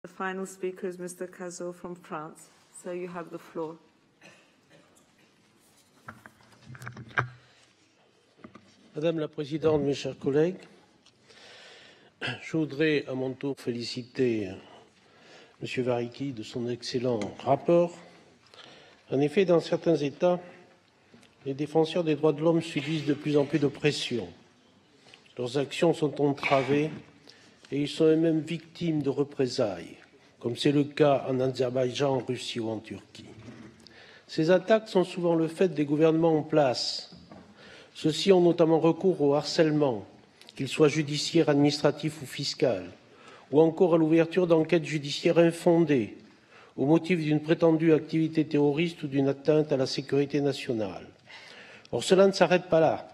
The final speaker is Mr. Cazot from France. So you have the floor. Madame la Présidente, mes chers collègues, je voudrais à mon tour féliciter M. Variki de son excellent rapport. En effet, dans certains États, les défenseurs des droits de l'homme subissent de plus en plus de pression. Leurs actions sont entravées et ils sont eux-mêmes victimes de représailles, comme c'est le cas en Azerbaïdjan, en Russie ou en Turquie. Ces attaques sont souvent le fait des gouvernements en place. Ceux-ci ont notamment recours au harcèlement, qu'il soit judiciaire, administratif ou fiscal, ou encore à l'ouverture d'enquêtes judiciaires infondées, au motif d'une prétendue activité terroriste ou d'une atteinte à la sécurité nationale. Or, cela ne s'arrête pas là.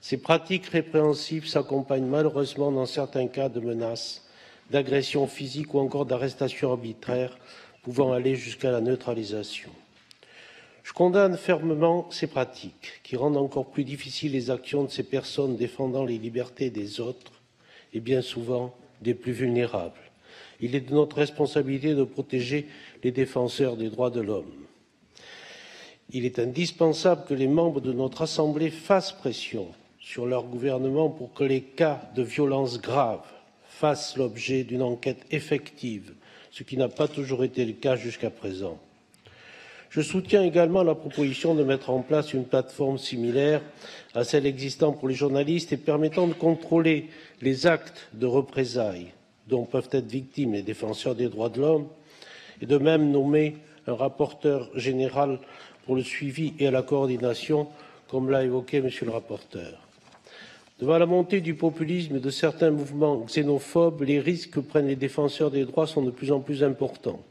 Ces pratiques répréhensibles s'accompagnent malheureusement dans certains cas de menaces, d'agressions physiques ou encore d'arrestations arbitraires pouvant aller jusqu'à la neutralisation. Je condamne fermement ces pratiques qui rendent encore plus difficiles les actions de ces personnes défendant les libertés des autres et bien souvent des plus vulnérables. Il est de notre responsabilité de protéger les défenseurs des droits de l'homme. Il est indispensable que les membres de notre Assemblée fassent pression sur leur gouvernement pour que les cas de violences graves fassent l'objet d'une enquête effective, ce qui n'a pas toujours été le cas jusqu'à présent. Je soutiens également la proposition de mettre en place une plateforme similaire à celle existant pour les journalistes et permettant de contrôler les actes de représailles dont peuvent être victimes les défenseurs des droits de l'homme et de même nommer un rapporteur général pour le suivi et la coordination, comme l'a évoqué Monsieur le rapporteur. Devant la montée du populisme et de certains mouvements xénophobes, les risques que prennent les défenseurs des droits sont de plus en plus importants.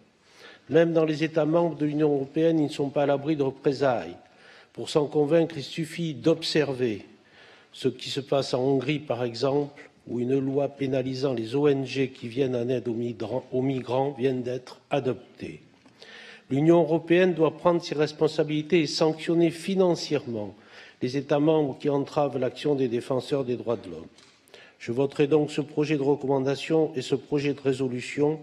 Même dans les États membres de l'Union européenne, ils ne sont pas à l'abri de représailles. Pour s'en convaincre, il suffit d'observer ce qui se passe en Hongrie, par exemple, où une loi pénalisant les ONG qui viennent en aide aux migrants vient d'être adoptée. L'Union européenne doit prendre ses responsabilités et sanctionner financièrement les États membres qui entravent l'action des défenseurs des droits de l'homme. Je voterai donc ce projet de recommandation et ce projet de résolution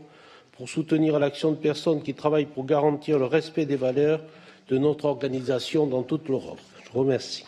pour soutenir l'action de personnes qui travaillent pour garantir le respect des valeurs de notre organisation dans toute l'Europe. Je vous remercie.